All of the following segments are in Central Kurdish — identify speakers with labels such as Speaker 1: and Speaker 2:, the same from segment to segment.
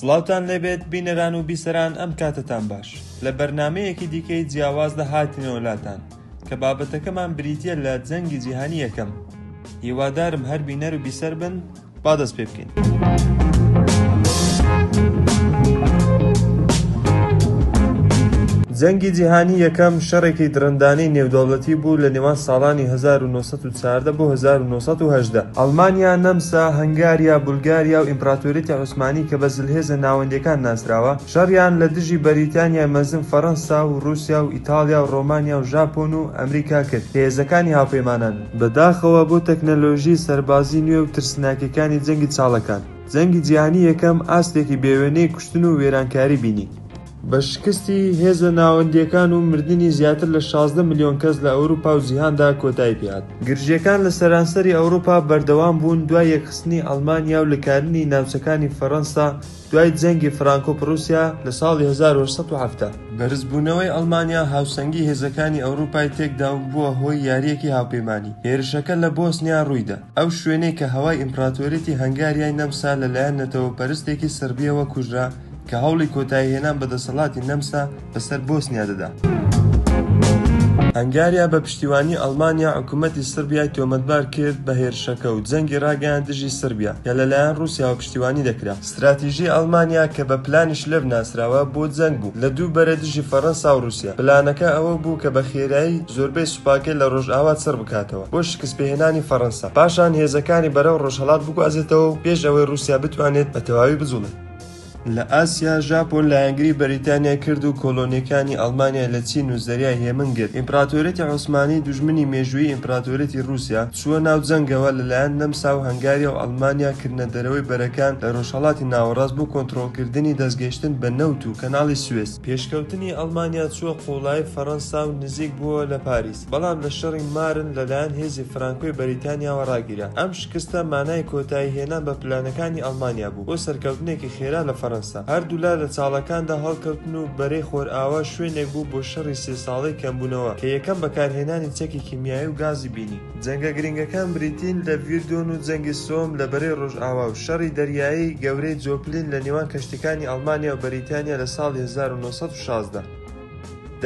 Speaker 1: سڵاوتان لەبێت بینەران و بیسەران ئەم کاتتان باش لە بەرنامەیەکی دیکەی جیاوازدا هاتینەوە لاتان کە بابەتەکەمان بریتیە لە جەنگی جیهانی یەکەم. هیوادارم هەر بینەر و بیسەر بن با دەست پێ بکەین. جەنگی جیهانی یەکەم شەڕێکی درەندانەی نێودەوڵەتی بوو لە نێوان ساڵانی 1914 بۆ 1918. ئەڵمانیا، نەمسا، هەنگاریا، بولگاریا و ئیمپراتۆریەتی عوسمانی کە بە زلهێزە ناوەندیەکان ناسراوە شەڕیان لە دژی بەریتانیا مەزن فەڕەنسا و رووسیا و ئیتالیا و ڕۆمانیا و ژاپۆن و ئەمریکا کرد کە هێزەکانی هاوپەیمانان بەداخەوە بۆ تەکنەلۆژی سەربازی نوێ و ترسناکیەکانی جەنگی چاڵەکان. جەنگی جیهانی یەکەم ئاستێکی بێوێنەی کوشتن و وێرانکاری بینی. بە شکستی هێزە ناوەندیەکان و مردنی زیاتر لە 16 ملیۆن کەس لە ئەوروپا و جیهاندا کۆتایی پێهات. گرژیەکان لە سەرانسەری ئەوروپا بەردەوام بوون دوای یەکخستنی ئەڵمانیا و لەکارنی ناوچەکانی فەڕەنسا دوای جەنگی فرانکۆ-پڕوسیا لە ساڵی 1870. بەرزبوونەوەی ئەڵمانیا هاوسەنگی هێزەکانی ئەوروپای تێکدا و بووە هۆی یاریەکی هاوپەیمانی. هێرشەکە لە بۆسنیا ڕوویدا، ئەو شوێنەی کە هەوای ئیمپراتۆریەتی هەنگاریای نەمسا لەلایەن نەتەوەپەرستێکی سربیەوە کوژرا کە هەوڵی کۆتاییهێنان بە دەسەڵاتی نەمسا بەسەر بۆسنیا دەدا. هەنگاریا بە پشتیوانی ئەڵمانیا حکوومەتی سربیای تۆمەتبار کرد بە هێرشەکە و جەنگی ڕاگەیاند دژی سربیا کە لەلایەن رووسیاوە پشتیوانی دەکرا. استراتیژی ئەڵمانیا کە بە پلانی شلێڤ ناسراوە بۆ جەنگ بوو لە دوو بەرە دژی فەڕەنسا و رووسیا. پلانەکە ئەوە بوو کە بە خێرایی زۆربەی سوپاکەی لە ڕۆژئاوا سەر بکاتەوە بۆ شکستپێهێنانی فەڕەنسا، پاشان هێزەکانی بەرەو ڕۆژهەڵات بگوازێتەوە و پێش ئەوەی رووسیا بتوانێت بە تەواوی بجوڵێت. لە ئاسیا ژاپۆن لایەنگری بەریتانیا کرد و کۆلۆنیەکانی ئەڵمانیا لە چین و زەریای هێمن گرت. ئیمپراتۆریەتی عوسمانی دوژمنی مێژووی ئیمپراتۆریەتی رووسیا چووە ناو جەنگەوە لەلایەن نەمسا و هەنگاریا و ئەڵمانیا کردنە دەرەوەی بەرەکان لە ڕۆژهەڵاتی ناوەڕاست بۆ کۆنتڕۆڵکردنی دەستگەیشتن بە نەوت و کەناڵی سوێز. پێشکەوتنی ئەڵمانیا چووە قوڵای فەڕەنسا و نزیک بووە لە پاریس، بەڵام لە شەڕی مارن لەلایەن هێزی فڕانکۆی بەریتانیاوە ڕاگیرا. ئەم شکستە مانای کۆتاییهێنان بە پلانەکانی ئەڵمانیا بوو بۆ سەرکەوتنێکی خێرا لە فەڕەنسا. هەردوولا لە چاڵەکاندا هەڵکەوتن و بەرەی خۆرئاوا شوێنێک بوو بۆ شەڕی 3 ساڵەی کەمبوونەوە کە یەکەم بەکارهێنانی چەکی کیمیایی و گازی بینی. جەنگە گرنگەکان بریتین لە ڤیردۆن و جەنگی سۆم لە بەرەی ڕۆژئاوا و شەڕی دەریایی گەورەی جۆپلین لە نێوان کەشتیەکانی ئەڵمانیا و بەریتانیا لە ساڵی 1916.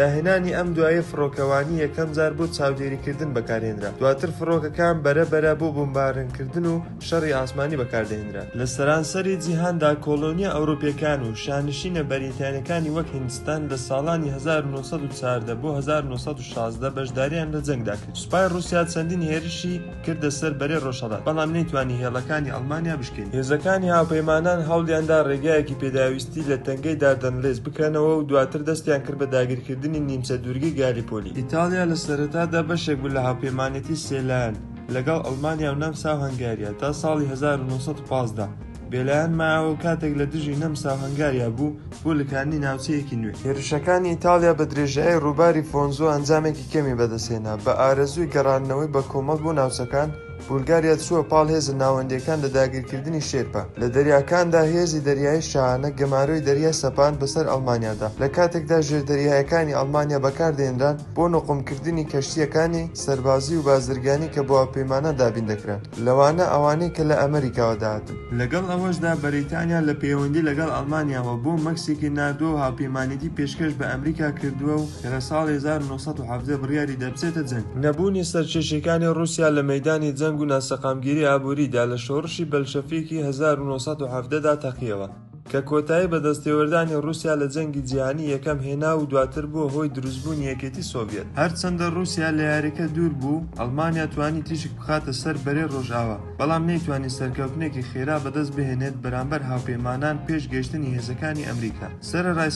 Speaker 1: داهێنانی ئەم دوایە فڕۆکەوانی یەکەم جار بۆ چاودێریکردن بەکارهێنرا. دواتر فڕۆکەکان بەرەبەرە بۆ بۆمبارانکردن و شەڕی ئاسمانی بەکاردەهێنرا. لە سەرانسەری جیهاندا کۆلۆنیە ئەوروپیەکان و شانشینە بەریتانیەکانی وەک هیندستان لە ساڵانی 1914 بۆ 1916 بەشداریان لە جەنگدا کرد. سوپای رووسیا چەندین هێرشی کردە سەر بەرەی ڕۆژهەڵات، بەڵام نەیتوانی هێڵەکانی ئەڵمانیا بشکێن. هێزەکانی هاوپەیمانان هەوڵیاندا ڕێگایەکی پێداویستی لە تەنگەی داردەنلێز بکەنەوە و دواتر دەستیان کرد بە داگیرکردن نیمچە دوورگی گالیپۆلی. ئیتالیا لە سەرەتادا بەشێک بوو لە هاوپەیمانێتی سێلایەن لەگەڵ ئەڵمانیا و نەمسا و هەنگاریا تا ساڵی 1915. بێلایەن ماوە و کاتێک لە دژی نەمسا و هەنگاریا بوو بۆ لەکارنی ناوچەیەکی نوێ. هێرشەکانی ئیتالیا بە درێژایی ڕووباری فۆنزۆ ئەنجامێکی کەمی بەدەستهێنا. بە ئارەزووی گەڕاندنەوەی بە کۆمەڵ بۆ ناوچەکان، بولگاریا چووە پاڵ هێزە ناوەندیەکان لە داگیرکردنی شێرپە. لە دەریاکاندا هێزی دەریایی شاهانە گەماروی دەریای سەپاند بەسەر ئەڵمانیادا. لە کاتێکدا ژێردەریایەکانی ئەڵمانیا بەکاردێنران بۆ نەقۆمکردنی کەشتیەکانی سەربازی و بازرگانی کە بۆ هاوپەیمانە دابین دەکران، لەوانە ئەوانەی کە لە ئەمریکاوە داهاتن. لەگەڵ ئەوەشدا بەریتانیا لە پەیوەندی لەگەڵ ئەڵمانیاوە بۆ مەکسیکی ناردووە و هاوپەیمانیتی پێشکەش بە ئەمریکا کردووە و لە ساڵی 1970 بڕیاری دەبچێتە جەنگ. نەبوونی سەرکێشیەکانی رووسیا لە مەیدانی جەنگ و ناسەقامگیری ئابووریدا لە شۆڕشی بەلشەفیکی 1970دا تەقیەوە کە کۆتایی بە دەستێوەردانی رووسیا لە جەنگی جیهانی یەکەم هێنا و دواتر بووە هۆی دروستبوونی یەکێتی سۆڤیەت. هەرچەندە رووسیا لە یاریەکە دوور بوو، ئەڵمانیا توانی تیشک بخاتە سەر بەرەی ڕۆژئاوا، بەڵام نەیتوانی سەرکەوتنێکی خێرا بەدەست بهێنێت بەرامبەر هاوپەیمانان پێش گەیشتنی هێزەکانی ئەمریکا. سەرەڕای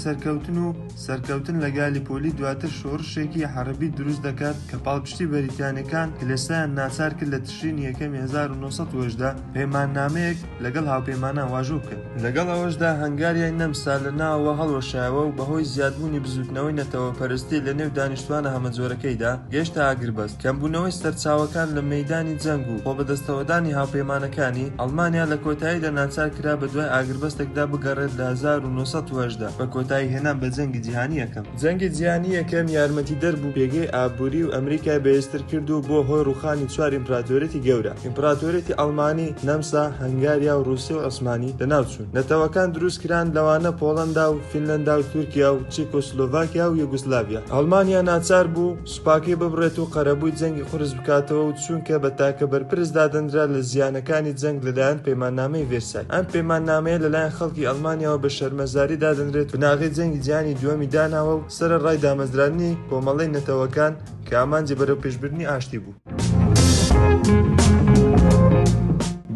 Speaker 1: سەرکەوتن لە گالیپۆلی دواتر شۆڕشێکی حەربی دروست دەکات کە پاڵپشتی بەریتانیەکان کلێسایان ناچار کرد لە تشرینی یەکەمی 1970 پەیماننامەیەک لەگەڵ هاوپەیمانان واژوو بکەن. لەگەڵ ئەوەشدا هەنگاریای نەمسا لە ناوەوە هەڵوەشایەوە و بەهۆی زیادبوونی بزوتنەوەی نەتەوەپەرستی لە نێو دانیشتوانە هەمەجۆرەکەیدا گەیشتە ئاگربەست. کەمبوونەوەی سەرچاوەکان لە مەیدانی جەنگ و خۆبەدەستەوەدانی هاوپەیمانەکانی ئەڵمانیا لە کۆتاییدا ناچار کرا بە دوای ئاگربەستێکدا بگەڕێت لە 1918 بە کۆتایی هێنان بە جەنگی جیهانی یەکەم. جەنگی جیهانی یەکەم یارمەتیدەر بوو پێگەی ئابووری و ئەمریکای بەهێزتر کرد و بۆ هۆی ڕووخانی چوار ئیمپراتۆریەتی گەورە، ئیمپراتۆریەتی ئەڵمانی، نەمسا، هەنگاریا و رووسیا و عوسمانی لەناوچوون. نەتەوەکان جەنگەکان دروست کران لەوانە پۆڵەندا و فینلەندا و تورکیا و چێکۆسلۆڤاکیا و یوگسلاڤیا. ئەڵمانیا ناچار بوو سوپاکەی ببڕێت و قەرەبووی جەنگی قورس بکاتەوە و چونکە بە تاکە بەرپرس دادەنرا لە زیانەکانی جەنگ لەلایەن پەیماننامەی ڤێرسای. ئەم پەیماننامەیە لەلایەن خەڵکی ئەڵمانیاوە بە شەرمەزاری دادەنرێت بناغی جەنگی جیهانی دووەمی داناوە و سەرەڕای دامەزرانی کۆمەڵەی نەتەوەکان کە ئامانجی بەرەو پێشبردننی ئاشتی بوو.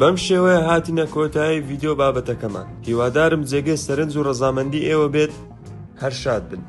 Speaker 1: بەم شێوەیە هاتینە کۆتایی ڤیدیۆ بابەتەکەمان. هیوادارم جێگەی سەرنج و ڕەزامەندی ئێوە بێت. هەر شاد بن.